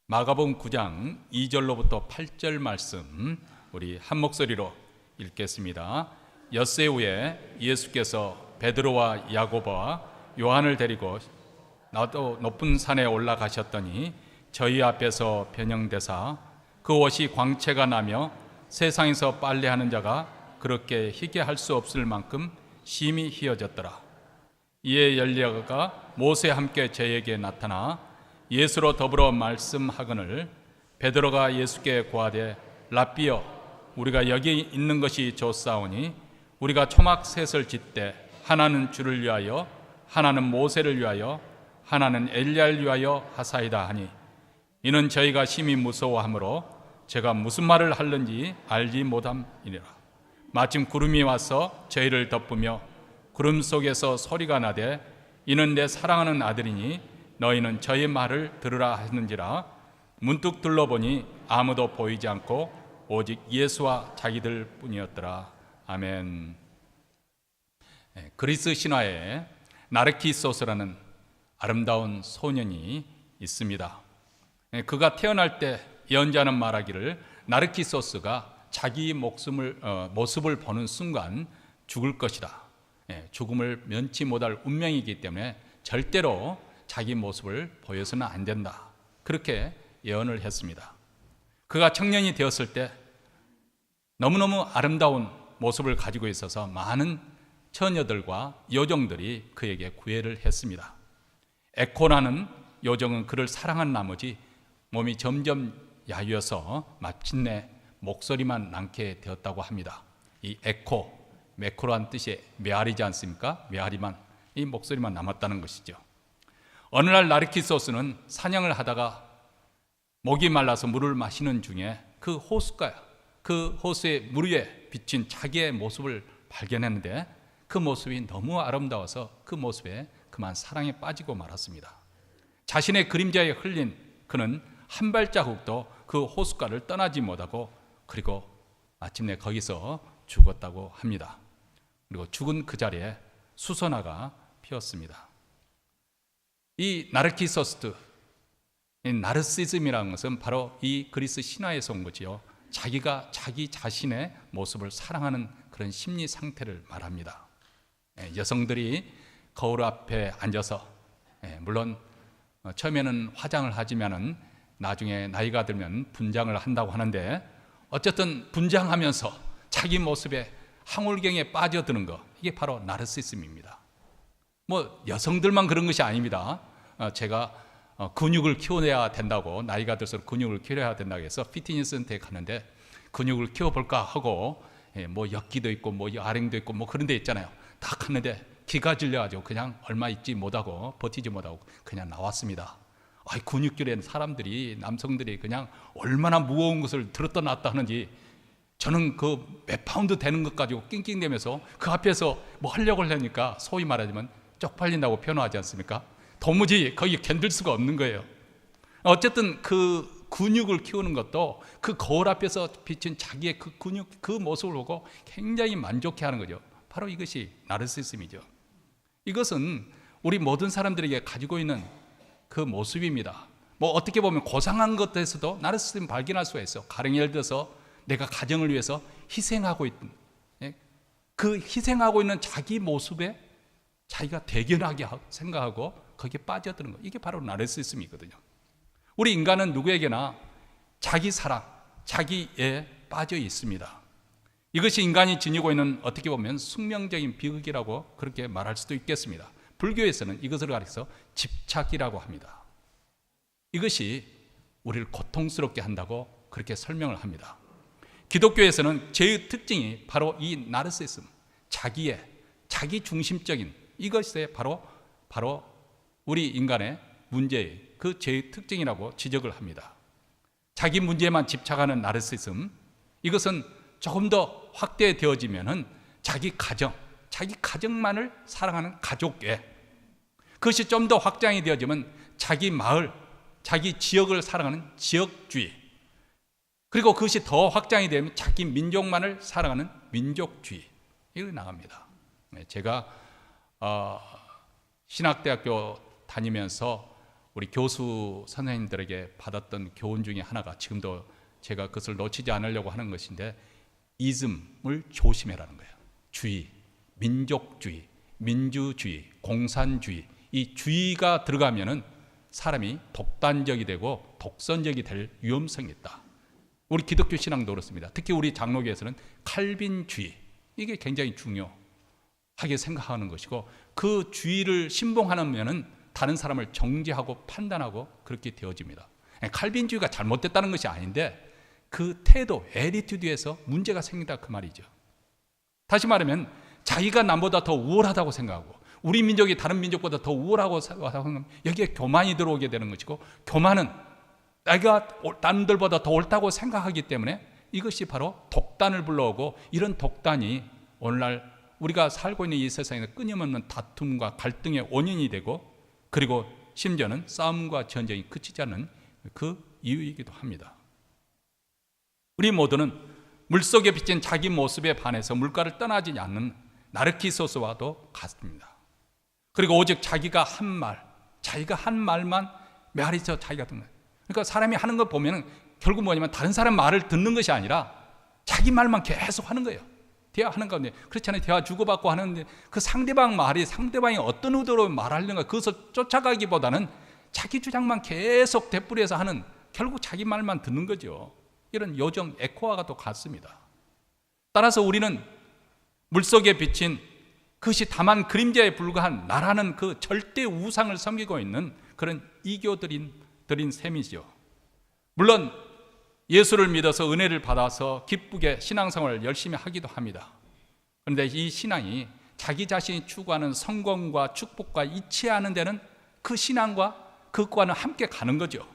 마가복음 9장 2절로부터 8절 말씀 우리 한 목소리로 읽겠습니다. 엿새 후에 예수께서 베드로와 야고보와 요한을 데리고 나도 높은 산에 올라가셨더니 저희 앞에서 변형되사 그 옷이 광채가 나며 세상에서 빨래하는 자가 그렇게 희게 할 수 없을 만큼 심히 희어졌더라. 이에 엘리야가 모세와 함께 저에게 나타나 예수로 더불어 말씀하거늘 베드로가 예수께 고하되 랍비여 우리가 여기 있는 것이 좋사오니 우리가 초막 셋을 짓되 하나는 주를 위하여 하나는 모세를 위하여 하나는 엘리야를 위하여 하사이다 하니 이는 저희가 심히 무서워하므로 제가 무슨 말을 하는지 알지 못함이니라. 마침 구름이 와서 저희를 덮으며 구름 속에서 소리가 나되 이는 내 사랑하는 아들이니 너희는 저의 말을 들으라 하는지라. 문득 둘러보니 아무도 보이지 않고 오직 예수와 자기들 뿐이었더라. 아멘. 그리스 신화에 나르키소스라는 아름다운 소년이 있습니다. 그가 태어날 때 예언자는 말하기를 나르키소스가 자기 모습을 보는 순간 죽을 것이다. 죽음을 면치 못할 운명이기 때문에 절대로 자기 모습을 보여서는 안 된다. 그렇게 예언을 했습니다. 그가 청년이 되었을 때 너무너무 아름다운 모습을 가지고 있어서 많은 처녀들과 요정들이 그에게 구애를 했습니다. 에코라는 요정은 그를 사랑한 나머지 몸이 점점 야위어서 마침내 목소리만 남게 되었다고 합니다. 이 메코라는 뜻이 메아리지 않습니까? 메아리만, 이 목소리만 남았다는 것이죠. 어느 날 나르키소스는 사냥을 하다가 목이 말라서 물을 마시는 중에 그 호수의 물 위에 비친 자기의 모습을 발견했는데 그 모습이 너무 아름다워서 그 모습에 그만 사랑에 빠지고 말았습니다. 자신의 그림자에 흘린 그는 한 발자국도 그 호숫가를 떠나지 못하고 그리고 마침내 거기서 죽었다고 합니다. 그리고 죽은 그 자리에 수선화가 피었습니다. 이 나르키소스, 이 나르시즘이라는 것은 바로 이 그리스 신화에서 온 거지요. 자기가 자기 자신의 모습을 사랑하는 그런 심리 상태를 말합니다. 여성들이 거울 앞에 앉아서 물론 처음에는 화장을 하지만은 나중에 나이가 들면 분장을 한다고 하는데 어쨌든 분장하면서 자기 모습에 항울경에 빠져드는 거, 이게 바로 나르시즘입니다. 여성들만 그런 것이 아닙니다. 제가 근육을 키워내야 된다고, 나이가 들수록 근육을 키워야 된다고 해서 피트니스 센터에 가는데 근육을 키워볼까 하고 엽기도 있고 아랭도 있고 그런 데 있잖아요. 다 갔는데 기가 질려가지고 그냥 얼마 있지 못하고 버티지 못하고 그냥 나왔습니다. 근육질의 사람들이, 남성들이 그냥 얼마나 무거운 것을 들었다 놨다 하는지 저는 그 몇 파운드 되는 것 가지고 낑낑대면서 그 앞에서 하려고 하니까 소위 말하자면 쪽팔린다고 표현하지 않습니까? 도무지 거기 견딜 수가 없는 거예요. 어쨌든 그 근육을 키우는 것도 그 거울 앞에서 비친 자기의 그 근육, 그 모습을 보고 굉장히 만족해하는 거죠. 바로 이것이 나르시즘이죠. 이것은 우리 모든 사람들에게 가지고 있는 그 모습입니다. 어떻게 보면 고상한 것에서도 나르시즘 발견할 수가 있어. 가령 예를 들어서 내가 가정을 위해서 희생하고 있던 그 희생하고 있는 자기 모습에 자기가 대견하게 생각하고 거기에 빠져드는 것, 이게 바로 나르시즘이거든요. 우리 인간은 누구에게나 자기 사랑, 자기에 빠져 있습니다. 이것이 인간이 지니고 있는 어떻게 보면 숙명적인 비극이라고 그렇게 말할 수도 있겠습니다. 불교에서는 이것을 가리켜서 집착이라고 합니다. 이것이 우리를 고통스럽게 한다고 그렇게 설명을 합니다. 기독교에서는 죄의 특징이 바로 이 나르시즘, 자기 중심적인 이것이 바로 우리 인간의 문제의 그 죄의 특징이라고 지적을 합니다. 자기 문제에만 집착하는 나르시즘, 이것은 조금 더 확대되어지면은 자기 가정만을 사랑하는 가족애, 그것이 좀 더 확장이 되어지면 자기 마을, 자기 지역을 사랑하는 지역주의, 그리고 그것이 더 확장이 되면 자기 민족만을 사랑하는 민족주의, 이거 나갑니다. 제가 신학대학교 다니면서 우리 교수 선생님들에게 받았던 교훈 중에 하나가, 지금도 제가 그것을 놓치지 않으려고 하는 것인데, 이즘을 조심해라는 거예요. 주의, 민족주의, 민주주의, 공산주의, 이 주의가 들어가면은 사람이 독단적이 되고 독선적이 될 위험성이 있다. 우리 기독교 신앙도 그렇습니다. 특히 우리 장로교에서는 칼빈주의, 이게 굉장히 중요하게 생각하는 것이고, 그 주의를 신봉하면은 다른 사람을 정죄하고 판단하고 그렇게 되어집니다. 칼빈주의가 잘못됐다는 것이 아닌데 그 태도, 애리튜드에서 문제가 생긴다, 그 말이죠. 다시 말하면 자기가 남보다 더 우월하다고 생각하고 우리 민족이 다른 민족보다 더 우월하고 생각하면 여기에 교만이 들어오게 되는 것이고, 교만은 내가 남들보다 더 옳다고 생각하기 때문에 이것이 바로 독단을 불러오고, 이런 독단이 오늘날 우리가 살고 있는 이 세상에서 끊임없는 다툼과 갈등의 원인이 되고, 그리고 심지어는 싸움과 전쟁이 그치지 않는 그 이유이기도 합니다. 우리 모두는 물속에 비친 자기 모습에 반해서 물가를 떠나지 않는 나르키소스와도 같습니다. 그리고 오직 자기가 한 말만 메아리쳐 자기가 듣는. 그러니까 사람이 하는 거 보면은 결국 뭐냐면 다른 사람 말을 듣는 것이 아니라 자기 말만 계속 하는 거예요. 대화하는 가운데, 그렇잖아요. 대화 주고받고 하는데 그 상대방 말이, 상대방이 어떤 의도로 말하려는가, 그것을 쫓아가기보다는 자기 주장만 계속 되풀이해서 하는, 결국 자기 말만 듣는 거죠. 이런 요정 에코와가 또 같습니다. 따라서 우리는 물속에 비친 그것이 다만 그림자에 불과한 나라는 그 절대 우상을 섬기고 있는 그런 이교들인 셈이죠. 물론 예수를 믿어서 은혜를 받아서 기쁘게 신앙생활을 열심히 하기도 합니다. 그런데 이 신앙이 자기 자신이 추구하는 성공과 축복과 이치하는 데는 그 신앙과 그것과는 함께 가는 거죠.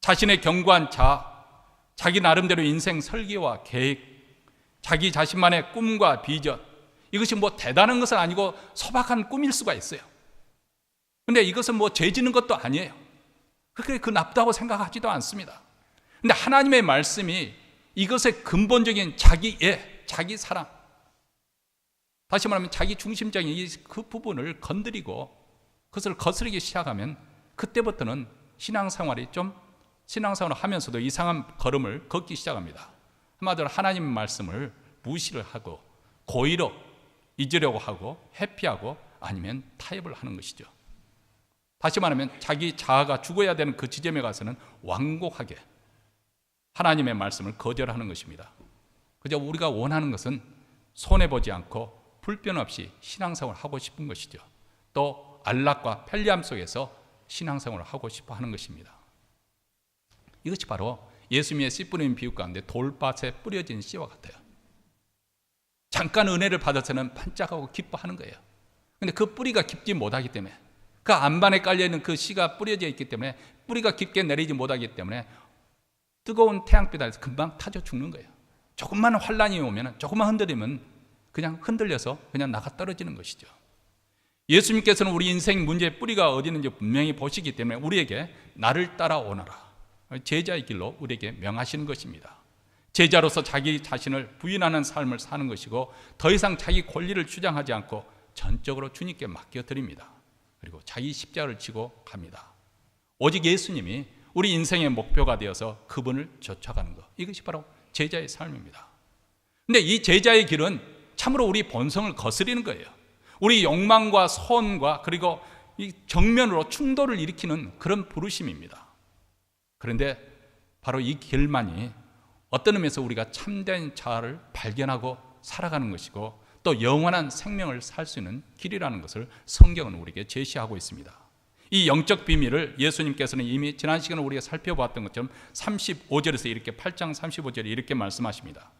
자신의 견고한 자기 나름대로 인생 설계와 계획, 자기 자신만의 꿈과 비전, 이것이 뭐 대단한 것은 아니고 소박한 꿈일 수가 있어요. 그런데 이것은 뭐 죄 지는 것도 아니에요. 그렇게 그 나쁘다고 생각하지도 않습니다. 근데 하나님의 말씀이 이것의 근본적인 자기 사랑, 다시 말하면 자기 중심적인 그 부분을 건드리고 그것을 거스르기 시작하면, 그때부터는 신앙생활을 하면서도 이상한 걸음을 걷기 시작합니다. 한마디로 하나님의 말씀을 무시를 하고 고의로 잊으려고 하고 회피하고 아니면 타협을 하는 것이죠. 다시 말하면 자기 자아가 죽어야 되는 그 지점에 가서는 완곡하게 하나님의 말씀을 거절하는 것입니다. 그저 우리가 원하는 것은 손해보지 않고 불편 없이 신앙생활을 하고 싶은 것이죠. 또 안락과 편리함 속에서 신앙생활을 하고 싶어 하는 것입니다. 이것이 바로 예수님의 씨 뿌리는 비유 가운데 돌밭에 뿌려진 씨와 같아요. 잠깐 은혜를 받아서는 반짝하고 기뻐하는 거예요. 그런데 그 뿌리가 깊지 못하기 때문에, 그 안반에 깔려있는 그 씨가 뿌려져 있기 때문에, 뿌리가 깊게 내리지 못하기 때문에 뜨거운 태양빛 아래서 금방 타져 죽는 거예요. 조금만 환란이 오면, 조금만 흔들리면 그냥 흔들려서 그냥 나가 떨어지는 것이죠. 예수님께서는 우리 인생 문제의 뿌리가 어디 있는지 분명히 보시기 때문에 우리에게 나를 따라오너라, 제자의 길로 우리에게 명하시는 것입니다. 제자로서 자기 자신을 부인하는 삶을 사는 것이고, 더 이상 자기 권리를 주장하지 않고 전적으로 주님께 맡겨드립니다. 그리고 자기 십자가를 지고 갑니다. 오직 예수님이 우리 인생의 목표가 되어서 그분을 쫓아가는 것, 이것이 바로 제자의 삶입니다. 그런데 이 제자의 길은 참으로 우리 본성을 거스리는 거예요. 우리 욕망과 소원과 그리고 이 정면으로 충돌을 일으키는 그런 부르심입니다. 그런데 바로 이 길만이 어떤 의미에서 우리가 참된 자아를 발견하고 살아가는 것이고, 또 영원한 생명을 살 수 있는 길이라는 것을 성경은 우리에게 제시하고 있습니다. 이 영적 비밀을 예수님께서는 이미 지난 시간에 우리가 살펴보았던 것처럼 35절에서 이렇게 8장 35절에 이렇게 말씀하십니다.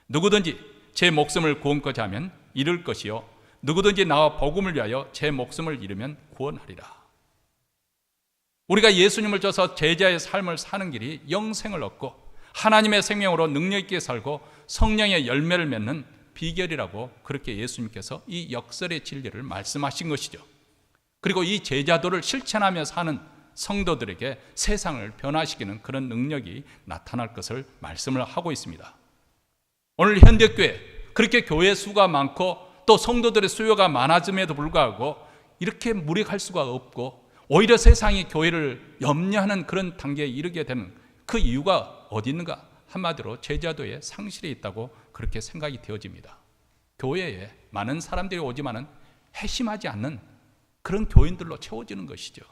누구든지 제 목숨을 구원코자 하면 잃을 것이요, 누구든지 나와 복음을 위하여 제 목숨을 잃으면 구원하리라. 우리가 예수님을 쫓아 제자의 삶을 사는 길이 영생을 얻고 하나님의 생명으로 능력 있게 살고 성령의 열매를 맺는 비결이라고, 그렇게 예수님께서 이 역설의 진리를 말씀하신 것이죠. 그리고 이 제자도를 실천하며 사는 성도들에게 세상을 변화시키는 그런 능력이 나타날 것을 말씀을 하고 있습니다. 오늘 현대교회, 그렇게 교회 수가 많고 또 성도들의 수요가 많아짐에도 불구하고 이렇게 무력할 수가 없고, 오히려 세상이 교회를 염려하는 그런 단계에 이르게 되는 그 이유가 어디 있는가? 한마디로 제자도의 상실이 있다고 그렇게 생각이 되어집니다. 교회에 많은 사람들이 오지만은 회심하지 않는 그런 교인들로 채워지는 것이죠.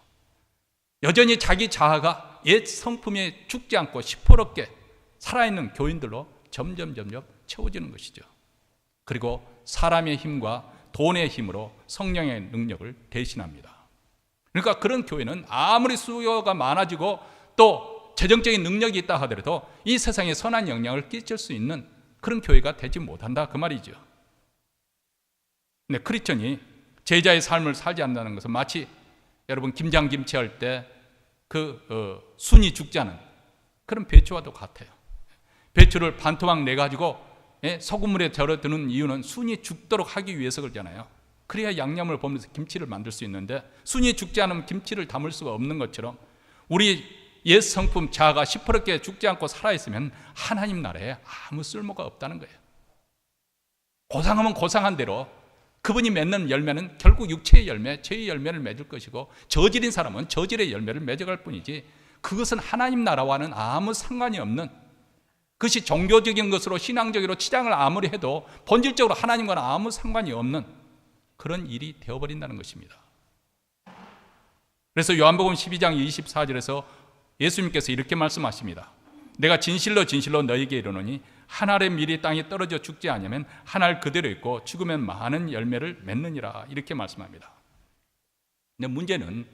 여전히 자기 자아가 옛 성품에 죽지 않고 시퍼렇게 살아있는 교인들로 점점 채워지는 것이죠. 그리고 사람의 힘과 돈의 힘으로 성령의 능력을 대신합니다. 그러니까 그런 교회는 아무리 수요가 많아지고 또 재정적인 능력이 있다 하더라도 이 세상에 선한 영향을 끼칠 수 있는 그런 교회가 되지 못한다 그 말이죠. 근데 크리스천이 제자의 삶을 살지 않는다는 것은 마치 여러분 김장김치 할 때 순이 죽지 않은 그런 배추와도 같아요. 배추를 반토막 내가지고 소금물에 절여드는 이유는 순이 죽도록 하기 위해서 그러잖아요. 그래야 양념을 보면서 김치를 만들 수 있는데 순이 죽지 않으면 김치를 담을 수가 없는 것처럼 우리 옛 성품 자아가 시퍼렇게 죽지 않고 살아있으면 하나님 나라에 아무 쓸모가 없다는 거예요. 고상하면 고상한 대로 그분이 맺는 열매는 결국 육체의 열매, 죄의 열매를 맺을 것이고 저질인 사람은 저질의 열매를 맺어갈 뿐이지 그것은 하나님 나라와는 아무 상관이 없는, 그것이 종교적인 것으로 신앙적으로 치장을 아무리 해도 본질적으로 하나님과는 아무 상관이 없는 그런 일이 되어버린다는 것입니다. 그래서 요한복음 12장 24절에서 예수님께서 이렇게 말씀하십니다. 내가 진실로 진실로 너희에게 이르노니 한 알의 밀이 땅에 떨어져 죽지 않으면 한 알 그대로 있고 죽으면 많은 열매를 맺느니라, 이렇게 말씀합니다. 근데 문제는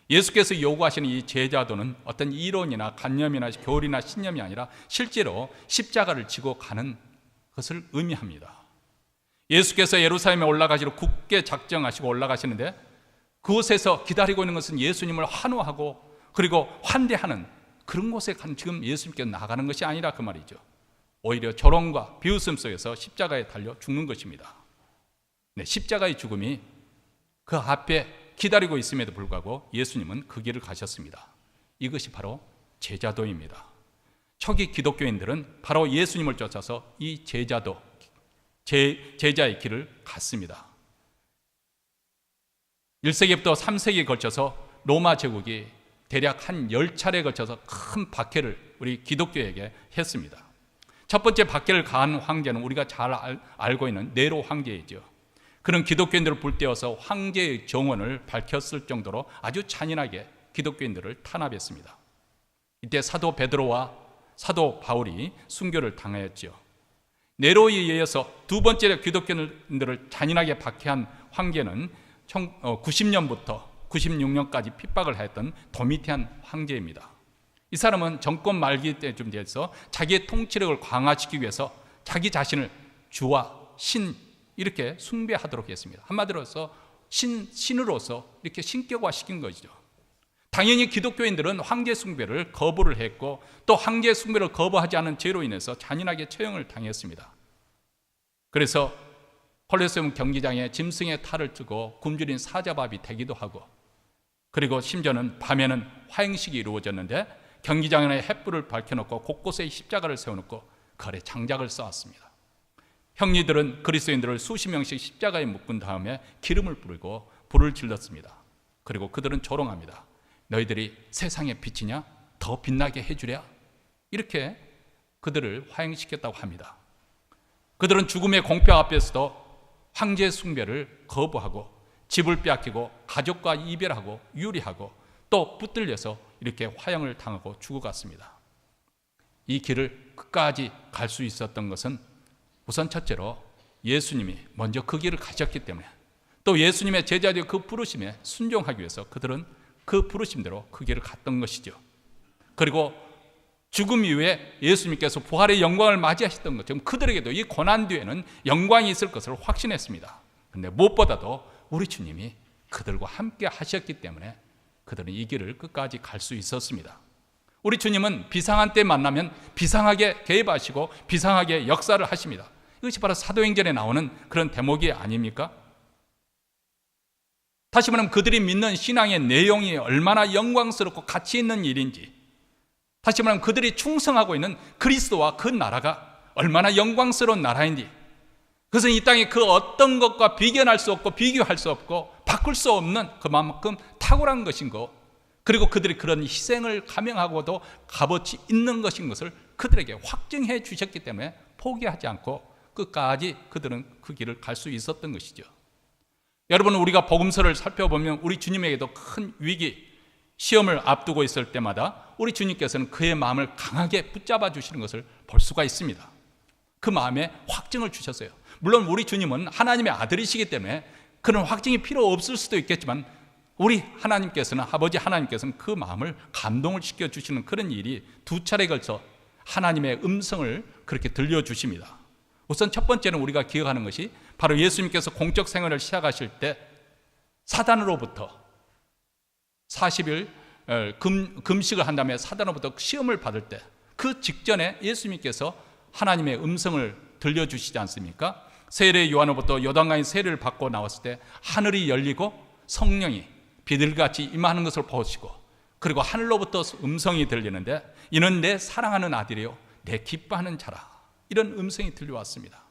예수께서 요구하시는 이 제자도는 어떤 이론이나 관념이나 교리나 신념이 아니라 실제로 십자가를 지고 가는 것을 의미합니다. 예수께서 예루살렘에 올라가시러 굳게 작정하시고 올라가시는데 그곳에서 기다리고 있는 것은 예수님을 환호하고 그리고 환대하는 그런 곳에 지금 예수님께서 나가는 것이 아니라 그 말이죠. 오히려 조롱과 비웃음 속에서 십자가에 달려 죽는 것입니다. 네, 십자가의 죽음이 그 앞에 기다리고 있음에도 불구하고 예수님은 그 길을 가셨습니다. 이것이 바로 제자도입니다. 초기 기독교인들은 바로 예수님을 쫓아서 이 제자도, 제자의 길을 갔습니다. 1세기부터 3세기에 걸쳐서 로마 제국이 대략 한 10차례에 걸쳐서 큰 박해를 우리 기독교에게 했습니다. 첫 번째 박해를 가한 황제는 우리가 잘 알고 있는 네로 황제이죠. 그런 기독교인들을 불태워서 황제의 정원을 밝혔을 정도로 아주 잔인하게 기독교인들을 탄압했습니다. 이때 사도 베드로와 사도 바울이 순교를 당하였죠. 네로에 의해서 두 번째 기독교인들을 잔인하게 박해한 황제는 90년부터 96년까지 핍박을 하였던 도미티안 황제입니다. 이 사람은 정권 말기 때쯤 돼서 자기의 통치력을 강화시키기 위해서 자기 자신을 주와 신 이렇게 숭배하도록 했습니다. 한마디로 해서 신으로서 이렇게 신격화시킨 것이죠. 당연히 기독교인들은 황제 숭배를 거부를 했고 또 황제 숭배를 거부하지 않은 죄로 인해서 잔인하게 처형을 당했습니다. 그래서 콜로세움 경기장에 짐승의 탈을 뜨고 굶주린 사자밥이 되기도 하고, 그리고 심지어는 밤에는 화형식이 이루어졌는데 경기장에 횃불을 밝혀놓고 곳곳에 십자가를 세워놓고 그 아래 장작을 쌓았습니다. 형리들은 그리스도인들을 수십 명씩 십자가에 묶은 다음에 기름을 뿌리고 불을 질렀습니다. 그리고 그들은 조롱합니다. 너희들이 세상의 빛이냐? 더 빛나게 해주랴? 이렇게 그들을 화형시켰다고 합니다. 그들은 죽음의 공표 앞에서도 황제 숭배를 거부하고 집을 빼앗기고 가족과 이별하고 유리하고 또 붙들려서 이렇게 화형을 당하고 죽어갔습니다. 이 길을 끝까지 갈 수 있었던 것은 우선 첫째로 예수님이 먼저 그 길을 가셨기 때문에, 또 예수님의 제자들의 그 부르심에 순종하기 위해서 그들은 그 부르심대로 그 길을 갔던 것이죠. 그리고 죽음 이후에 예수님께서 부활의 영광을 맞이하셨던 것처럼 그들에게도 이 고난 뒤에는 영광이 있을 것을 확신했습니다. 그런데 무엇보다도 우리 주님이 그들과 함께 하셨기 때문에 그들은 이 길을 끝까지 갈 수 있었습니다. 우리 주님은 비상한 때 만나면 비상하게 개입하시고 비상하게 역사를 하십니다. 이것이 바로 사도행전에 나오는 그런 대목이 아닙니까? 다시 말하면 그들이 믿는 신앙의 내용이 얼마나 영광스럽고 가치 있는 일인지, 다시 말하면 그들이 충성하고 있는 그리스도와 그 나라가 얼마나 영광스러운 나라인지, 그것은 이 땅에 그 어떤 것과 비견할 수 없고 비교할 수 없고 바꿀 수 없는 그만큼 탁월한 것인 것, 그리고 그들이 그런 희생을 감행하고도 값어치 있는 것인 것을 그들에게 확증해 주셨기 때문에 포기하지 않고 끝까지 그들은 그 길을 갈 수 있었던 것이죠. 여러분, 우리가 복음서를 살펴보면 우리 주님에게도 큰 위기, 시험을 앞두고 있을 때마다 우리 주님께서는 그의 마음을 강하게 붙잡아 주시는 것을 볼 수가 있습니다. 그 마음에 확증을 주셨어요. 물론 우리 주님은 하나님의 아들이시기 때문에 그런 확증이 필요 없을 수도 있겠지만 우리 하나님께서는, 아버지 하나님께서는 그 마음을 감동을 시켜주시는 그런 일이 두 차례에 걸쳐 하나님의 음성을 그렇게 들려주십니다. 우선 첫 번째는 우리가 기억하는 것이 바로 예수님께서 공적 생활을 시작하실 때 사단으로부터 40일 금식을 한 다음에 사단으로부터 시험을 받을 때 그 직전에 예수님께서 하나님의 음성을 들려주시지 않습니까? 세례 요한으로부터 요단강의 세례를 받고 나왔을 때 하늘이 열리고 성령이 비둘기같이 임하는 것을 보시고, 그리고 하늘로부터 음성이 들리는데 이는 내 사랑하는 아들이요 내 기뻐하는 자라, 이런 음성이 들려왔습니다.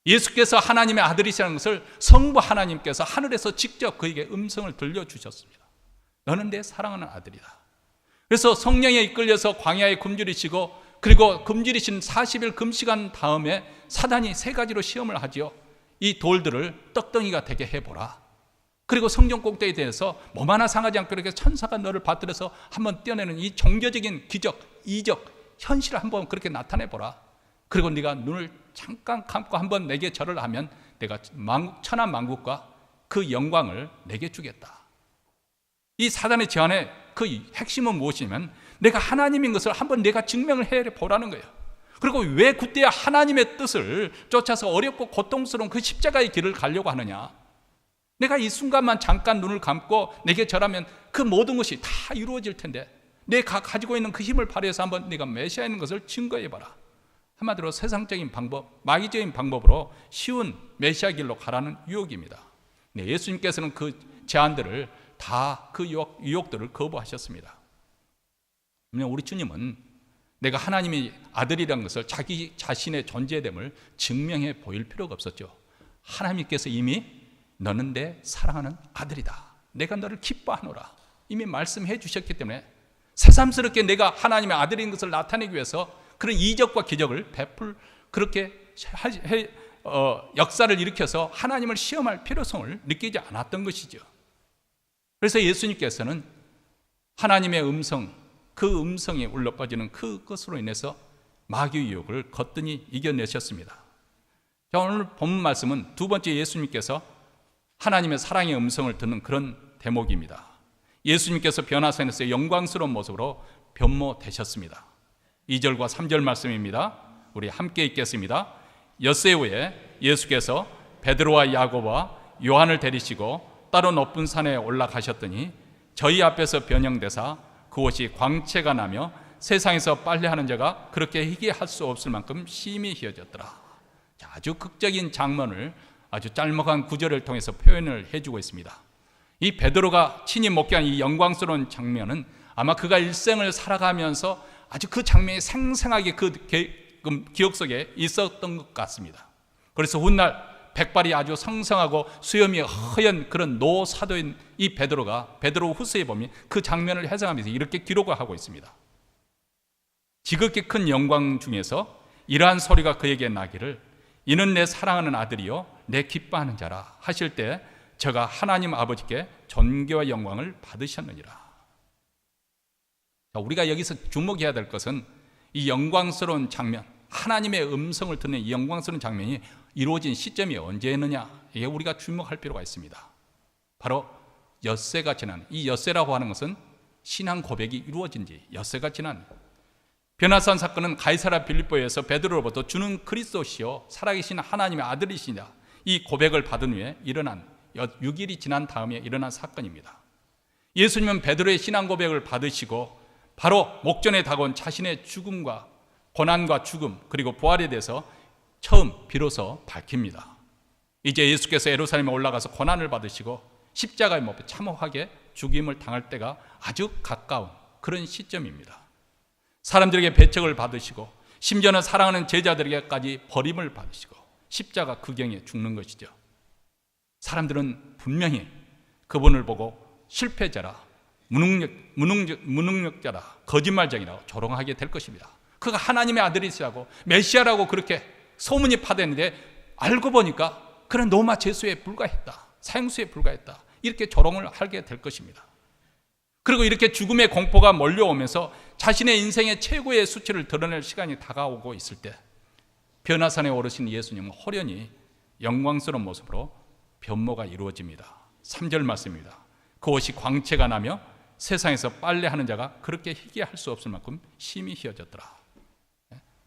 예수께서 하나님의 아들이시라는 것을 성부 하나님께서 하늘에서 직접 그에게 음성을 들려주셨습니다. 너는 내 사랑하는 아들이다. 그래서 성령에 이끌려서 광야에 굶주리시고, 그리고 굶주리신 40일 금식한 다음에 사단이 세 가지로 시험을 하지요. 이 돌들을 떡덩이가 되게 해보라. 그리고 성전 꼭대기에 대해서 몸 하나 상하지 않고 이렇게 천사가 너를 받들어서 한번 떼어내는 이 종교적인 기적, 이적, 현실을 한번 그렇게 나타내보라. 그리고 네가 눈을 잠깐 감고 한번 내게 절을 하면 내가 천한 만국과 그 영광을 내게 주겠다. 이 사단의 제안의 그 핵심은 무엇이냐면 내가 하나님인 것을 한번 내가 증명을 해보라는 거예요. 그리고 왜 그때야 하나님의 뜻을 쫓아서 어렵고 고통스러운 그 십자가의 길을 가려고 하느냐. 내가 이 순간만 잠깐 눈을 감고 내게 절하면 그 모든 것이 다 이루어질 텐데 내가 가지고 있는 그 힘을 발휘해서 한번 내가 메시아인 것을 증거해봐라. 한마디로 세상적인 방법, 마귀적인 방법으로 쉬운 메시아 길로 가라는 유혹입니다. 네, 예수님께서는 그 제안들을 다 그 유혹들을 거부하셨습니다. 우리 주님은 내가 하나님의 아들이라는 것을 자기 자신의 존재됨을 증명해 보일 필요가 없었죠. 하나님께서 이미 너는 내 사랑하는 아들이다, 내가 너를 기뻐하노라 이미 말씀해 주셨기 때문에 새삼스럽게 내가 하나님의 아들인 것을 나타내기 위해서 그런 이적과 기적을 그렇게 역사를 일으켜서 하나님을 시험할 필요성을 느끼지 않았던 것이죠. 그래서 예수님께서는 하나님의 음성, 그 음성이 울려 퍼지는 그것으로 인해서 마귀 유혹을 거뜬히 이겨내셨습니다. 자, 오늘 본문 말씀은 두 번째 예수님께서 하나님의 사랑의 음성을 듣는 그런 대목입니다. 예수님께서 변화산에서 영광스러운 모습으로 변모되셨습니다. 2절과 3절 말씀입니다. 우리 함께 읽겠습니다. 엿새 후에 예수께서 베드로와 야고보와 요한을 데리시고 따로 높은 산에 올라가셨더니 저희 앞에서 변형되사 그곳이 광채가 나며 세상에서 빨래하는 자가 그렇게 희귀할 수 없을 만큼 심히 희어졌더라. 아주 극적인 장면을 아주 짤막한 구절을 통해서 표현을 해주고 있습니다. 이 베드로가 친히 목격한 이 영광스러운 장면은 아마 그가 일생을 살아가면서 아주 그 장면이 생생하게 그 기억 속에 있었던 것 같습니다. 그래서 훗날 백발이 아주 성성하고 수염이 허연 그런 노사도인 이 베드로가 베드로 후서에 보면 그 장면을 해석하면서 이렇게 기록을 하고 있습니다. 지극히 큰 영광 중에서 이러한 소리가 그에게 나기를 이는 내 사랑하는 아들이요 내 기뻐하는 자라 하실 때 저가 하나님 아버지께 존귀와 영광을 받으셨느니라. 우리가 여기서 주목해야 될 것은 이 영광스러운 장면, 하나님의 음성을 듣는 이 영광스러운 장면이 이루어진 시점이 언제였느냐, 이게 우리가 주목할 필요가 있습니다. 바로 엿새가 지난, 이 엿새라고 하는 것은 신앙 고백이 이루어진 지 엿새가 지난 변화산 사건은 가이사랴 빌립보에서 베드로로부터 주는 그리스도시요 살아계신 하나님의 아들이시냐 이 고백을 받은 후에 일어난 6일이 지난 다음에 일어난 사건입니다. 예수님은 베드로의 신앙 고백을 받으시고 바로 목전에 다가온 자신의 죽음과 고난과 죽음 그리고 부활에 대해서 처음 비로소 밝힙니다. 이제 예수께서 예루살렘에 올라가서 고난을 받으시고 십자가에 못 박혀 참혹하게 죽임을 당할 때가 아주 가까운 그런 시점입니다. 사람들에게 배척을 받으시고 심지어는 사랑하는 제자들에게까지 버림을 받으시고 십자가 극경에 죽는 것이죠. 사람들은 분명히 그분을 보고 실패자라, 무능력자라, 거짓말쟁이라고 조롱하게 될 것입니다. 그가 하나님의 아들이시라고 메시아라고 그렇게 소문이 파되는데 알고 보니까 그는 로마 제수에 불과했다, 사형수에 불과했다, 이렇게 조롱을 하게 될 것입니다. 그리고 이렇게 죽음의 공포가 몰려오면서 자신의 인생의 최고의 수치를 드러낼 시간이 다가오고 있을 때 변화산에 오르신 예수님은 호련히 영광스러운 모습으로 변모가 이루어집니다. 3절 말씀입니다. 그 옷이 광채가 나며 세상에서 빨래하는 자가 그렇게 희게할 수 없을 만큼 심히 희어졌더라.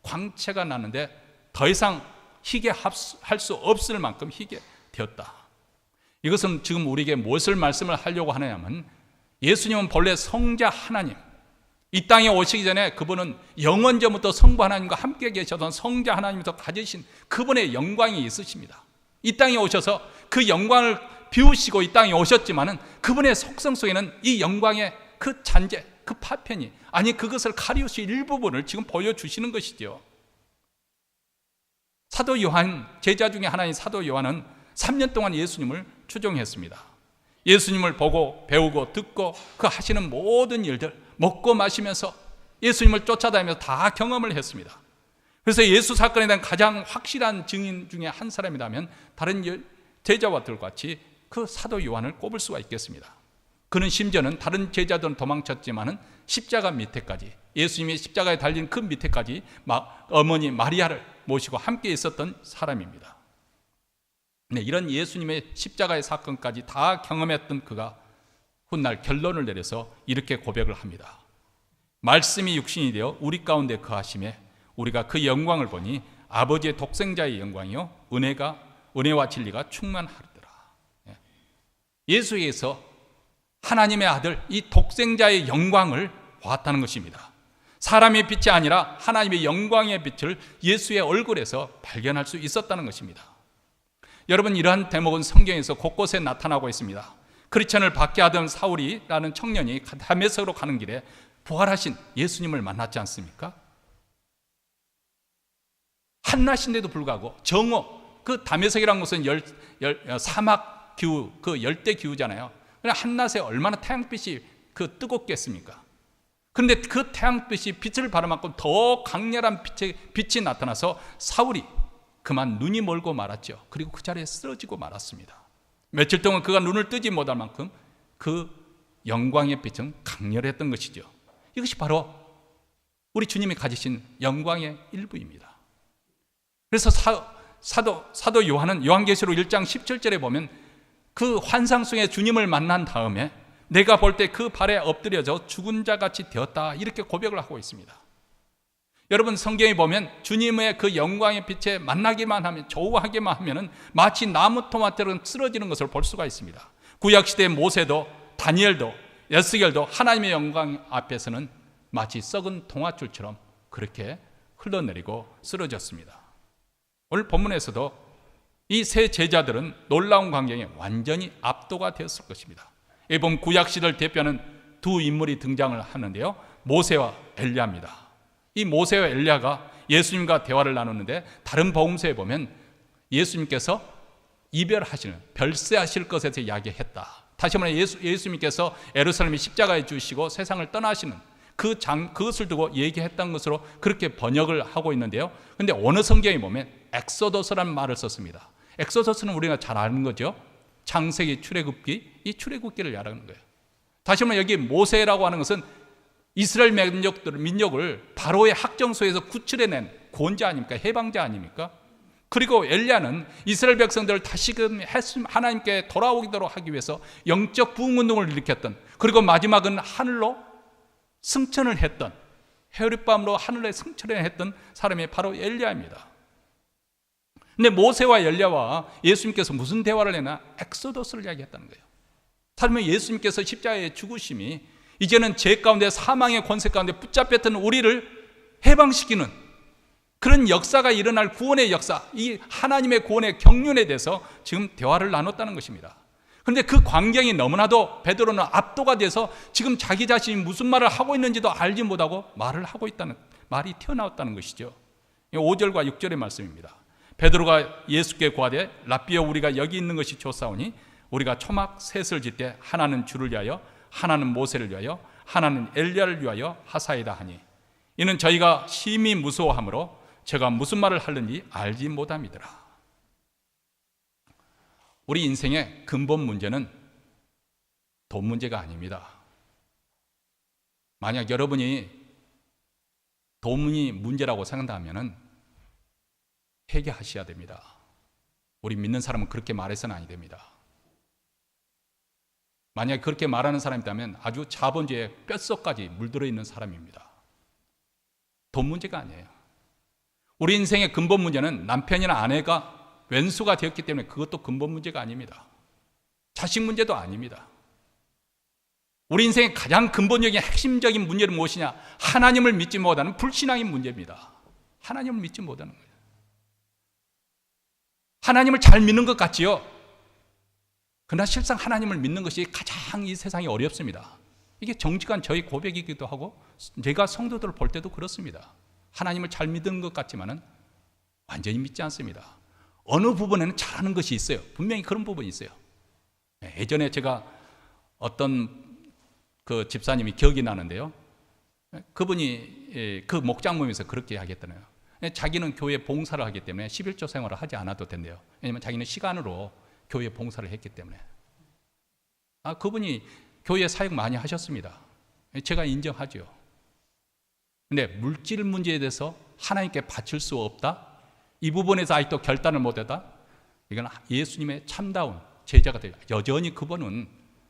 광채가 나는데 더 이상 희게할 수 없을 만큼 희게 되었다. 이것은 지금 우리에게 무엇을 말씀을 하려고 하느냐면, 예수님은 본래 성자 하나님, 이 땅에 오시기 전에 그분은 영원전부터 성부 하나님과 함께 계셨던 성자 하나님부터 가지신 그분의 영광이 있으십니다. 이 땅에 오셔서 그 영광을 비우시고 이 땅에 오셨지만은 그분의 속성 속에는 이 영광의 그 잔재, 그 파편이, 아니 그것을 가리우실 일부분을 지금 보여주시는 것이죠. 사도 요한, 제자 중에 하나인 사도 요한은 3년 동안 예수님을 추종했습니다. 예수님을 보고 배우고 듣고 그 하시는 모든 일들, 먹고 마시면서 예수님을 쫓아다니면서 다 경험을 했습니다. 그래서 예수 사건에 대한 가장 확실한 증인 중에 한 사람이라면 다른 제자와들 같이 그 사도 요한을 꼽을 수가 있겠습니다. 그는 심지어는 다른 제자들은 도망쳤지만은 십자가 밑에까지, 예수님이 십자가에 달린 그 밑에까지 어머니 마리아를 모시고 함께 있었던 사람입니다. 네, 이런 예수님의 십자가의 사건까지 다 경험했던 그가 훗날 결론을 내려서 이렇게 고백을 합니다. 말씀이 육신이 되어 우리 가운데 거하심에 우리가 그 영광을 보니 아버지의 독생자의 영광이요 은혜와 진리가 충만하더라. 예수에게서 하나님의 아들, 이 독생자의 영광을 보았다는 것입니다. 사람의 빛이 아니라 하나님의 영광의 빛을 예수의 얼굴에서 발견할 수 있었다는 것입니다. 여러분, 이러한 대목은 성경에서 곳곳에 나타나고 있습니다. 크리스천을 박해하던 사울이라는 청년이 다메섹으로 가는 길에 부활하신 예수님을 만났지 않습니까? 한낮인데도 불구하고 정오, 그 다메섹이라는 것은 사막 기후, 그 열대 기후잖아요. 그냥 한낮에 얼마나 태양빛이 뜨겁겠습니까? 그런데 그 태양빛이 빛을 발한만큼 더 강렬한 빛이 나타나서 사울이 그만 눈이 멀고 말았죠. 그리고 그 자리에 쓰러지고 말았습니다. 며칠 동안 그가 눈을 뜨지 못할 만큼 그 영광의 빛은 강렬했던 것이죠. 이것이 바로 우리 주님이 가지신 영광의 일부입니다. 그래서 사도 요한은 요한계시록 1장 17절에 보면 그 환상 속에 주님을 만난 다음에 내가 볼 때 그 발에 엎드려져 죽은 자같이 되었다, 이렇게 고백을 하고 있습니다. 여러분, 성경에 보면 주님의 그 영광의 빛에 만나기만 하면, 조우하기만 하면은 마치 나무 토마토처럼 쓰러지는 것을 볼 수가 있습니다. 구약시대의 모세도 다니엘도 에스겔도 하나님의 영광 앞에서는 마치 썩은 동아줄처럼 그렇게 흘러내리고 쓰러졌습니다. 오늘 본문에서도 이 세 제자들은 놀라운 광경에 완전히 압도가 되었을 것입니다. 이 보면 구약시대를 대표하는 두 인물이 등장을 하는데요, 모세와 엘리야입니다. 이 모세와 엘리야가 예수님과 대화를 나누는데 다른 복음서에 보면 예수님께서 이별하시는, 별세하실 것에 대해서 이야기했다. 다시 말해 예수님께서 예루살렘에 십자가에 주시고 세상을 떠나시는 그것을 두고 얘기했던 것으로 그렇게 번역을 하고 있는데요, 그런데 어느 성경에 보면 엑소더스라는 말을 썼습니다. 엑소더스는 우리가 잘 아는 거죠. 창세기, 출애굽기, 이 출애굽기를 말하는 거예요. 다시 말해 여기 모세라고 하는 것은 이스라엘 민족을 바로의 학정소에서 구출해낸 구원자 아닙니까? 해방자 아닙니까? 그리고 엘리야는 이스라엘 백성들을 다시금 하나님께 돌아오도록 하기 위해서 영적 부흥운동을 일으켰던, 그리고 마지막은 하늘로 승천을 했던, 헤어릿밤으로 하늘에 승천을 했던 사람이 바로 엘리야입니다. 근데 모세와 엘리야와 예수님께서 무슨 대화를 했나? 엑소더스를 이야기했다는 거예요. 사실은 예수님께서 십자가의 죽으심이 이제는 죄 가운데, 사망의 권세 가운데 붙잡혔던 우리를 해방시키는 그런 역사가 일어날 구원의 역사, 이 하나님의 구원의 경륜에 대해서 지금 대화를 나눴다는 것입니다. 그런데 그 광경이 너무나도 베드로는 압도가 돼서 지금 자기 자신이 무슨 말을 하고 있는지도 알지 못하고 말이 튀어나왔다는 것이죠. 5절과 6절의 말씀입니다. 베드로가 예수께 고하되 라삐여, 우리가 여기 있는 것이 좋사오니 우리가 초막 셋을 짓되 하나는 주를 위하여, 하나는 모세를 위하여, 하나는 엘리야를 위하여 하사이다 하니 이는 저희가 심히 무서워하므로 제가 무슨 말을 하는지 알지 못함이더라. 우리 인생의 근본 문제는 돈 문제가 아닙니다. 만약 여러분이 돈이 문제라고 생각하면 회개하셔야 됩니다. 우리 믿는 사람은 그렇게 말해서는 아니 됩니다. 만약 그렇게 말하는 사람이 있다면 아주 자본주의의 뼛속까지 물들어 있는 사람입니다. 돈 문제가 아니에요. 우리 인생의 근본 문제는 남편이나 아내가 왼수가 되었기 때문에 그것도 근본 문제가 아닙니다. 자식 문제도 아닙니다. 우리 인생의 가장 근본적인 핵심적인 문제는 무엇이냐? 하나님을 믿지 못하는 불신앙인 문제입니다. 하나님을 믿지 못하는 거예요. 하나님을 잘 믿는 것 같지요? 그러나 실상 하나님을 믿는 것이 가장 이 세상에 어렵습니다. 이게 정직한 저희 고백이기도 하고 제가 성도들을 볼 때도 그렇습니다. 하나님을 잘 믿는 것 같지만은 완전히 믿지 않습니다. 어느 부분에는 잘하는 것이 있어요. 분명히 그런 부분이 있어요. 예전에 제가 어떤 그 집사님이 기억이 나는데요. 그분이 그 목장 모임에서 그렇게 하겠다네요. 자기는 교회 봉사를 하기 때문에 11조 생활을 하지 않아도 된대요. 왜냐하면 자기는 시간으로 교회 봉사를 했기 때문에. 그분이 교회 사역 많이 하셨습니다. 제가 인정하죠. 근데 물질 문제에 대해서 하나님께 바칠 수 없다? 이 부분에서 아직도 결단을 못했다? 이건 예수님의 참다운 제자가 돼요. 여전히 그분은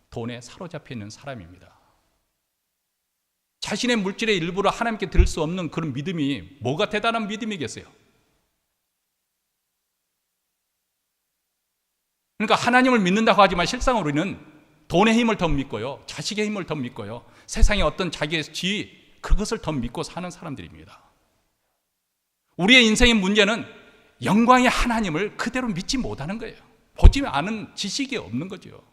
돈에 사로잡혀 있는 사람입니다. 자신의 물질의 일부를 하나님께 드릴 수 없는 그런 믿음이 뭐가 대단한 믿음이겠어요? 그러니까 하나님을 믿는다고 하지만 실상으로 우리는 돈의 힘을 더 믿고요, 자식의 힘을 더 믿고요, 세상의 어떤 자기의 지위, 그것을 더 믿고 사는 사람들입니다. 우리의 인생의 문제는 영광의 하나님을 그대로 믿지 못하는 거예요. 보지 않은 지식이 없는 거죠.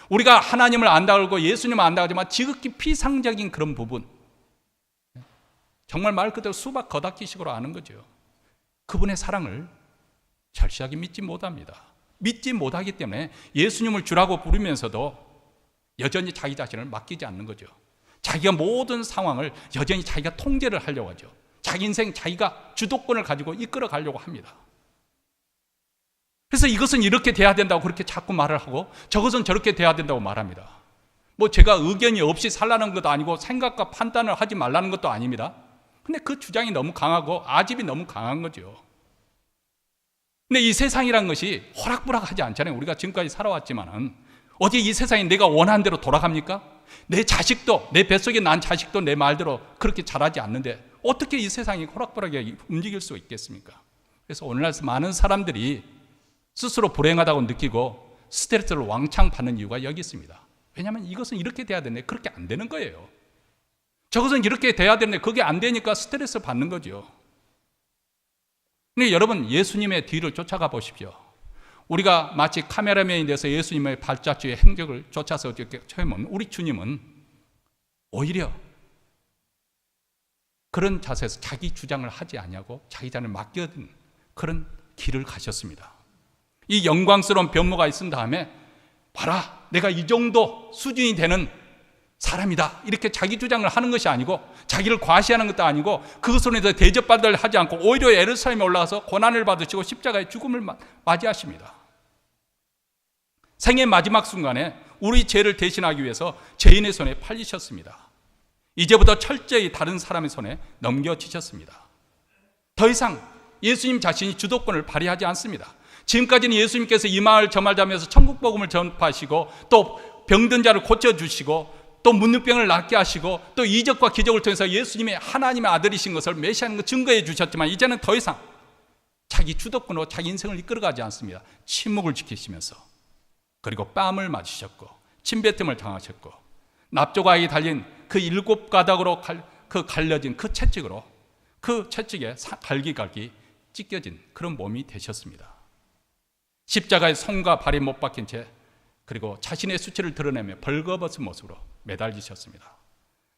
우리가 하나님을 안다고 하고 예수님을 안다고 하지만 지극히 피상적인 그런 부분, 정말 말 그대로 수박 겉핥기식으로 아는 거죠. 그분의 사랑을 절실하게 믿지 못합니다. 믿지 못하기 때문에 예수님을 주라고 부르면서도 여전히 자기 자신을 맡기지 않는 거죠. 자기가 모든 상황을 여전히 자기가 통제를 하려고 하죠. 자기 인생 자기가 주도권을 가지고 이끌어 가려고 합니다. 그래서 이것은 이렇게 돼야 된다고 그렇게 자꾸 말을 하고 저것은 저렇게 돼야 된다고 말합니다. 뭐 제가 의견이 없이 살라는 것도 아니고 생각과 판단을 하지 말라는 것도 아닙니다. 근데 그 주장이 너무 강하고 아집이 너무 강한 거죠. 근데 이 세상이란 것이 호락부락하지 않잖아요. 우리가 지금까지 살아왔지만은 어디 이 세상이 내가 원하는 대로 돌아갑니까? 내 자식도, 내 뱃속에 난 자식도 내 말대로 그렇게 자라지 않는데 어떻게 이 세상이 호락부락하게 움직일 수 있겠습니까? 그래서 오늘날 많은 사람들이 스스로 불행하다고 느끼고 스트레스를 왕창 받는 이유가 여기 있습니다. 왜냐하면 이것은 이렇게 돼야 되는데 그렇게 안 되는 거예요. 저것은 이렇게 돼야 되는데 그게 안 되니까 스트레스 받는 거죠. 근데 여러분, 예수님의 뒤를 쫓아가 보십시오. 우리가 마치 카메라맨이 돼서 예수님의 발자취의 행적을 쫓아서 이렇게 처음은 우리 주님은 오히려 그런 자세에서 자기 주장을 하지 아니하고 자기 자신을 맡겨둔 그런 길을 가셨습니다. 이 영광스러운 변모가 있은 다음에 봐라, 내가 이 정도 수준이 되는 사람이다, 이렇게 자기 주장을 하는 것이 아니고 자기를 과시하는 것도 아니고 그것으로 인해서 대접받을 하지 않고 오히려 예루살렘에 올라가서 고난을 받으시고 십자가의 죽음을 맞이하십니다. 생의 마지막 순간에 우리 죄를 대신하기 위해서 죄인의 손에 팔리셨습니다. 이제부터 철저히 다른 사람의 손에 넘겨지셨습니다. 더 이상 예수님 자신이 주도권을 발휘하지 않습니다. 지금까지는 예수님께서 이 마을 저 마을 다니면서 천국 복음을 전파하시고 또 병든 자를 고쳐주시고 또 문둥병을 낫게 하시고 또 이적과 기적을 통해서 예수님의 하나님의 아들이신 것을 메시아는 증거해 주셨지만 이제는 더 이상 자기 주도권으로 자기 인생을 이끌어가지 않습니다. 침묵을 지키시면서, 그리고 뺨을 맞으셨고 침뱉음을 당하셨고 납조가에 달린 그 7가닥으로 갈려진 그 채찍으로 그 채찍에 갈기갈기 찢겨진 그런 몸이 되셨습니다. 십자가에 손과 발이 못 박힌 채 그리고 자신의 수치를 드러내며 벌거벗은 모습으로 매달리셨습니다.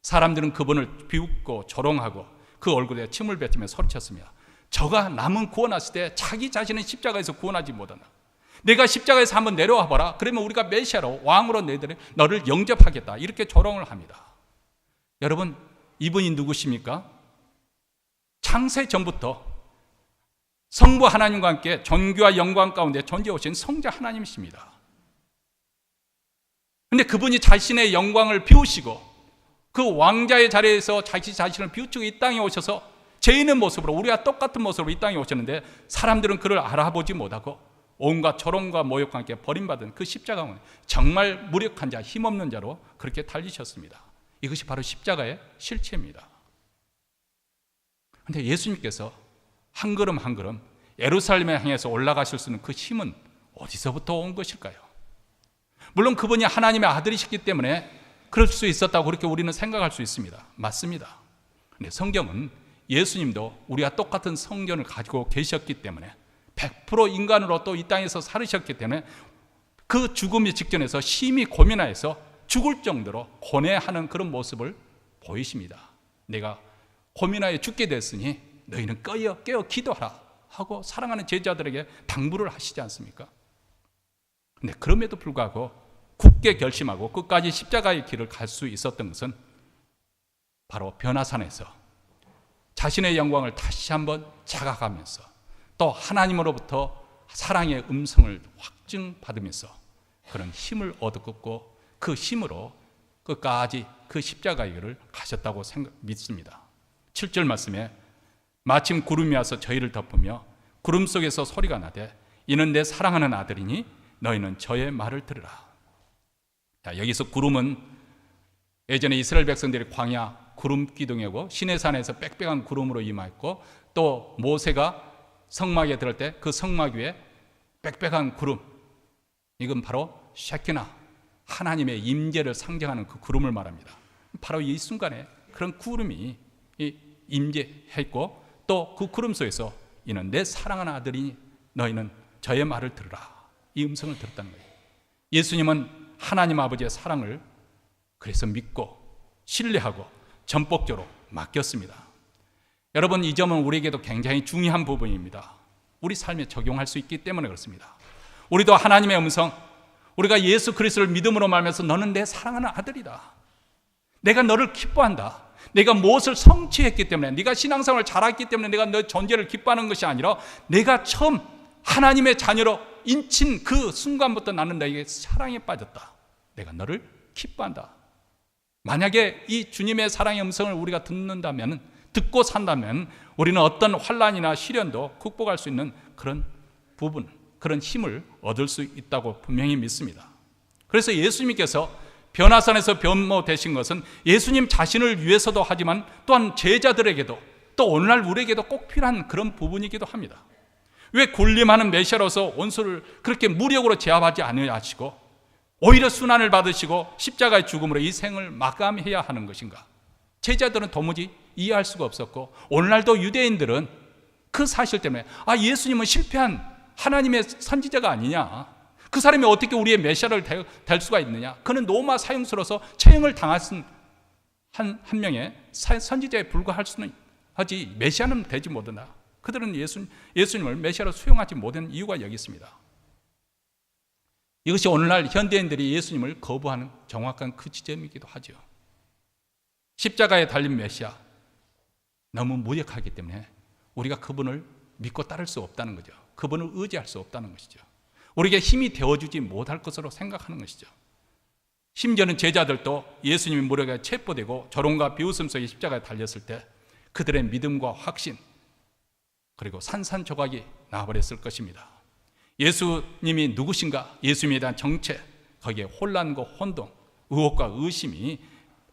사람들은 그분을 비웃고 조롱하고 그 얼굴에 침을 뱉으며 소리쳤습니다. 저가 남은 구원하실 때 자기 자신은 십자가에서 구원하지 못한다. 내가 십자가에서 한번 내려와 봐라. 그러면 우리가 메시아로 왕으로 너를 영접하겠다. 이렇게 조롱을 합니다. 여러분, 이분이 누구십니까? 창세 전부터 성부 하나님과 함께 존귀와 영광 가운데 존재해 오신 성자 하나님이십니다. 그런데 그분이 자신의 영광을 비우시고 그 왕자의 자리에서 자기 자신을 비우치고 이 땅에 오셔서 죄인의 모습으로, 우리와 똑같은 모습으로 이 땅에 오셨는데 사람들은 그를 알아보지 못하고 온갖 조롱과 모욕과 함께 버림받은 그 십자가는 정말 무력한 자, 힘없는 자로 그렇게 달리셨습니다. 이것이 바로 십자가의 실체입니다. 그런데 예수님께서 한 걸음 한 걸음 예루살렘에 향해서 올라가실 수 있는 그 힘은 어디서부터 온 것일까요? 물론 그분이 하나님의 아들이시기 때문에 그럴 수 있었다고 그렇게 우리는 생각할 수 있습니다. 맞습니다. 그런데 성경은 예수님도 우리와 똑같은 성견을 가지고 계셨기 때문에 100% 인간으로 또 이 땅에서 살으셨기 때문에 그 죽음의 직전에서 심히 고민하여서 죽을 정도로 고뇌하는 그런 모습을 보이십니다. 내가 고민하여 죽게 됐으니 너희는 깨어 기도하라 하고 사랑하는 제자들에게 당부를 하시지 않습니까? 근데 그럼에도 불구하고 굳게 결심하고 끝까지 십자가의 길을 갈 수 있었던 것은 바로 변화산에서 자신의 영광을 다시 한번 자각하면서 또 하나님으로부터 사랑의 음성을 확증받으면서 그런 힘을 얻었고 그 힘으로 끝까지 그 십자가의 길을 가셨다고 믿습니다. 7절 말씀에 마침 구름이 와서 저희를 덮으며 구름 속에서 소리가 나되 이는 내 사랑하는 아들이니 너희는 저의 말을 들으라. 자, 여기서 구름은 예전에 이스라엘 백성들이 광야 구름 기둥이고 시내산에서 빽빽한 구름으로 임하였고 또 모세가 성막에 들어갈 때 그 성막 위에 빽빽한 구름, 이건 바로 셰키나 하나님의 임재를 상징하는 그 구름을 말합니다. 바로 이 순간에 그런 구름이 임재했고 또 그 구름 속에서 이는 내 사랑하는 아들이니 너희는 저의 말을 들으라, 이 음성을 들었다는 거예요. 예수님은 하나님 아버지의 사랑을 그래서 믿고 신뢰하고 전폭적으로 맡겼습니다. 여러분, 이 점은 우리에게도 굉장히 중요한 부분입니다. 우리 삶에 적용할 수 있기 때문에 그렇습니다. 우리도 하나님의 음성, 우리가 예수 그리스도를 믿음으로 말하면서 너는 내 사랑하는 아들이다, 내가 너를 기뻐한다, 내가 무엇을 성취했기 때문에, 네가 신앙생활을 잘했기 때문에 내가 너 존재를 기뻐하는 것이 아니라 내가 처음 하나님의 자녀로 인친 그 순간부터 나는 너에게 사랑에 빠졌다, 내가 너를 기뻐한다. 만약에 이 주님의 사랑의 음성을 우리가 듣고 산다면 우리는 어떤 환난이나 시련도 극복할 수 있는 그런 부분, 그런 힘을 얻을 수 있다고 분명히 믿습니다. 그래서 예수님께서 변화산에서 변모되신 것은 예수님 자신을 위해서도 하지만 또한 제자들에게도 또 오늘날 우리에게도 꼭 필요한 그런 부분이기도 합니다. 왜 군림하는 메시아로서 원수를 그렇게 무력으로 제압하지 않으시고 오히려 순환을 받으시고 십자가의 죽음으로 이 생을 마감해야 하는 것인가? 제자들은 도무지 이해할 수가 없었고 오늘날도 유대인들은 그 사실 때문에 예수님은 실패한 하나님의 선지자가 아니냐, 그 사람이 어떻게 우리의 메시아를 될 수가 있느냐, 그는 로마 사형수로서 처형을 당한 한 명의 선지자에 불과할 수는 하지 메시아는 되지 못한다. 그들은 예수님을 메시아로 수용하지 못한 이유가 여기 있습니다. 이것이 오늘날 현대인들이 예수님을 거부하는 정확한 그 지점이기도 하죠. 십자가에 달린 메시아, 너무 무력하기 때문에 우리가 그분을 믿고 따를 수 없다는 거죠. 그분을 의지할 수 없다는 것이죠. 우리에게 힘이 되어주지 못할 것으로 생각하는 것이죠. 심지어는 제자들도 예수님이 무력에 체포되고 조롱과 비웃음 속에 십자가에 달렸을 때 그들의 믿음과 확신 그리고 산산조각이 나와버렸을 것입니다. 예수님이 누구신가, 예수님에 대한 정체, 거기에 혼란과 혼동, 의혹과 의심이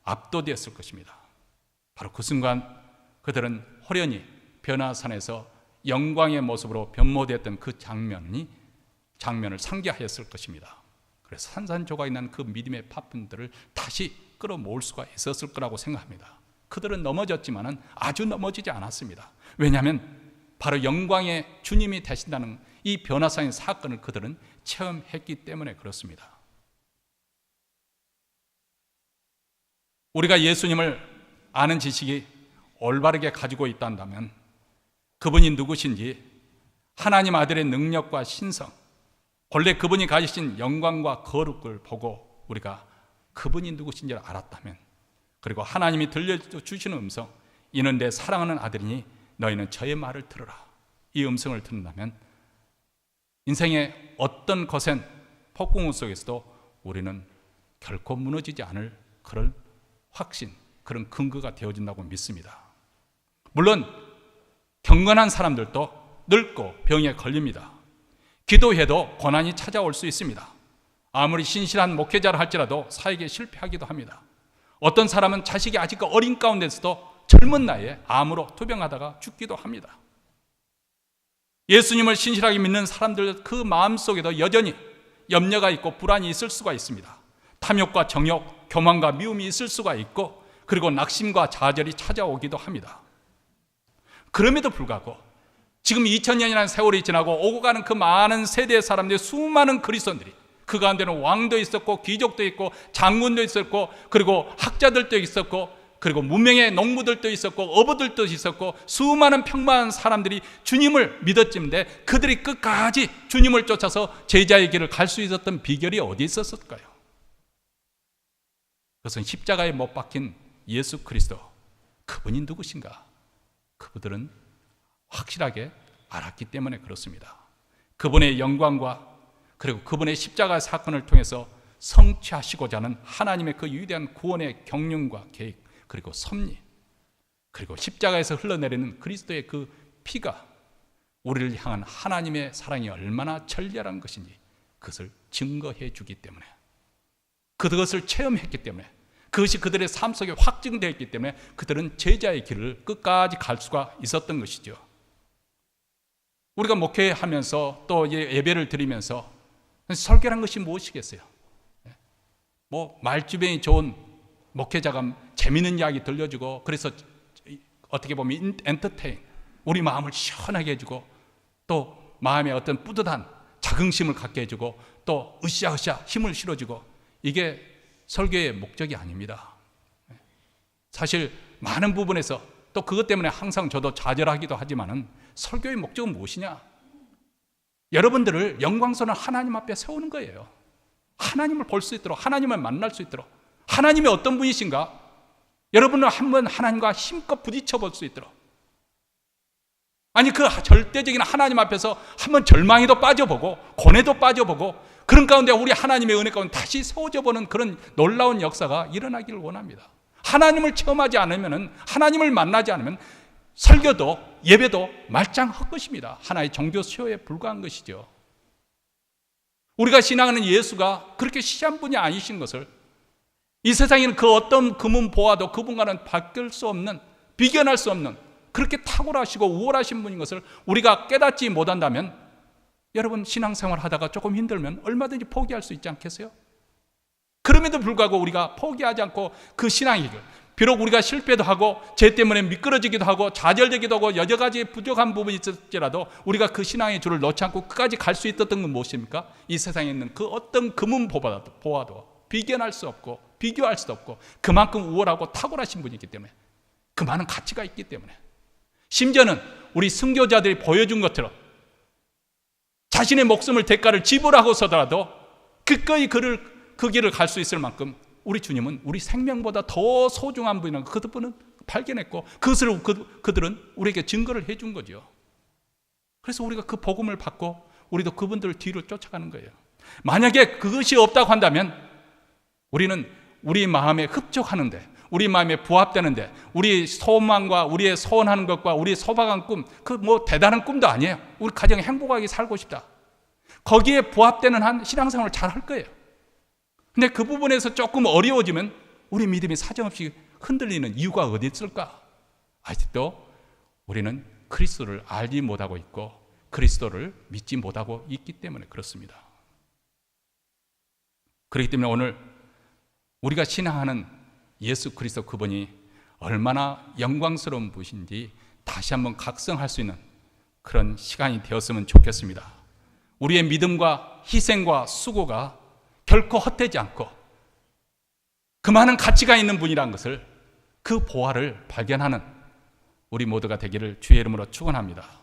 압도되었을 것입니다. 바로 그 순간 그들은 호련히 변화산에서 영광의 모습으로 변모되었던 그 장면을 상기하였을 것입니다. 그래서 산산조각이 난 그 믿음의 파편들을 다시 끌어모을 수가 있었을 거라고 생각합니다. 그들은 넘어졌지만은 아주 넘어지지 않았습니다. 왜냐하면 바로 영광의 주님이 되신다는 이 변화상의 사건을 그들은 체험했기 때문에 그렇습니다. 우리가 예수님을 아는 지식이 올바르게 가지고 있다면 그분이 누구신지, 하나님 아들의 능력과 신성, 본래 그분이 가지신 영광과 거룩을 보고 우리가 그분이 누구신지를 알았다면, 그리고 하나님이 들려주시는 음성, 이는 내 사랑하는 아들이니 너희는 저의 말을 들으라, 이 음성을 듣는다면 인생의 어떤 거센 폭풍우 속에서도 우리는 결코 무너지지 않을 그런 확신, 그런 근거가 되어진다고 믿습니다. 물론 경건한 사람들도 늙고 병에 걸립니다. 기도해도 고난이 찾아올 수 있습니다. 아무리 신실한 목회자를 할지라도 사역에 실패하기도 합니다. 어떤 사람은 자식이 아직 어린 가운데서도 젊은 나이에 암으로 투병하다가 죽기도 합니다. 예수님을 신실하게 믿는 사람들 그 마음속에도 여전히 염려가 있고 불안이 있을 수가 있습니다. 탐욕과 정욕, 교만과 미움이 있을 수가 있고, 그리고 낙심과 좌절이 찾아오기도 합니다. 그럼에도 불구하고 지금 2000년이라는 세월이 지나고 오고 가는 그 많은 세대의 사람들이, 수많은 그리스도인들이, 그 가운데는 왕도 있었고 귀족도 있고 장군도 있었고 그리고 학자들도 있었고 그리고 문명의 농부들도 있었고 어부들도 있었고 수많은 평범한 사람들이 주님을 믿었지만 그들이 끝까지 주님을 쫓아서 제자의 길을 갈 수 있었던 비결이 어디 있었을까요? 그것은 십자가에 못 박힌 예수 그리스도, 그분이 누구신가? 그분들은 확실하게 알았기 때문에 그렇습니다. 그분의 영광과 그리고 그분의 십자가 사건을 통해서 성취하시고자 하는 하나님의 그 위대한 구원의 경륜과 계획, 그리고 섭리, 그리고 십자가에서 흘러내리는 그리스도의 그 피가 우리를 향한 하나님의 사랑이 얼마나 절렬한 것인지 그것을 증거해 주기 때문에, 그것을 체험했기 때문에, 그것이 그들의 삶 속에 확증되어 있기 때문에 그들은 제자의 길을 끝까지 갈 수가 있었던 것이죠. 우리가 목회하면서 또 예배를 드리면서 설교란 것이 무엇이겠어요? 뭐 말주변이 좋은 목회자가 재미있는 이야기 들려주고, 그래서 어떻게 보면 엔터테인, 우리 마음을 시원하게 해주고, 또 마음에 어떤 뿌듯한 자긍심을 갖게 해주고, 또 으쌰으쌰 힘을 실어주고, 이게 설교의 목적이 아닙니다. 사실 많은 부분에서 또 그것 때문에 항상 저도 좌절하기도 하지만은, 설교의 목적은 무엇이냐? 여러분들을 영광스러운 하나님 앞에 세우는 거예요. 하나님을 볼 수 있도록, 하나님을 만날 수 있도록, 하나님이 어떤 분이신가 여러분은 한번 하나님과 힘껏 부딪혀 볼 수 있도록, 아니 그 절대적인 하나님 앞에서 한번 절망에도 빠져보고 고뇌도 빠져보고, 그런 가운데 우리 하나님의 은혜 가운데 다시 세워져 보는 그런 놀라운 역사가 일어나기를 원합니다. 하나님을 체험하지 않으면, 하나님을 만나지 않으면 설교도 예배도 말짱할 것입니다. 하나의 종교 수요에 불과한 것이죠. 우리가 신앙하는 예수가 그렇게 시한 분이 아니신 것을, 이 세상에는 그 어떤 금은 보아도 그분과는 바뀔 수 없는, 비견할 수 없는 그렇게 탁월하시고 우월하신 분인 것을 우리가 깨닫지 못한다면, 여러분 신앙생활 하다가 조금 힘들면 얼마든지 포기할 수 있지 않겠어요? 그럼에도 불구하고 우리가 포기하지 않고 그 신앙의 길, 비록 우리가 실패도 하고 죄 때문에 미끄러지기도 하고 좌절되기도 하고 여러 가지 부족한 부분이 있을지라도 우리가 그 신앙의 줄을 놓지 않고 끝까지 갈 수 있었던 건 무엇입니까? 이 세상에 있는 그 어떤 금은 보아도 비견할 수 없고 비교할 수도 없고, 그만큼 우월하고 탁월하신 분이기 때문에, 그 많은 가치가 있기 때문에, 심지어는 우리 선교자들이 보여준 것처럼 자신의 목숨을 대가를 지불하고서라도 기꺼이 그 길을 갈 수 있을 만큼 우리 주님은 우리 생명보다 더 소중한 분이라는 그분은 발견했고, 그것을 그들은 우리에게 증거를 해준 거죠. 그래서 우리가 그 복음을 받고 우리도 그분들 뒤를 쫓아가는 거예요. 만약에 그것이 없다고 한다면 우리는 우리 마음에 흡족하는데, 우리 마음에 부합되는데, 우리 소망과 우리의 소원하는 것과 우리의 소박한 꿈, 그 뭐 대단한 꿈도 아니에요. 우리 가정에 행복하게 살고 싶다, 거기에 부합되는 한 신앙생활을 잘 할 거예요. 근데 그 부분에서 조금 어려워지면 우리 믿음이 사정없이 흔들리는 이유가 어디 있을까? 아직도 우리는 그리스도를 알지 못하고 있고 그리스도를 믿지 못하고 있기 때문에 그렇습니다. 그렇기 때문에 오늘 우리가 신앙하는 예수 그리스도, 그분이 얼마나 영광스러운 분인지 다시 한번 각성할 수 있는 그런 시간이 되었으면 좋겠습니다. 우리의 믿음과 희생과 수고가 결코 헛되지 않고 그 많은 가치가 있는 분이라는 것을, 그 보화를 발견하는 우리 모두가 되기를 주의 이름으로 축원합니다.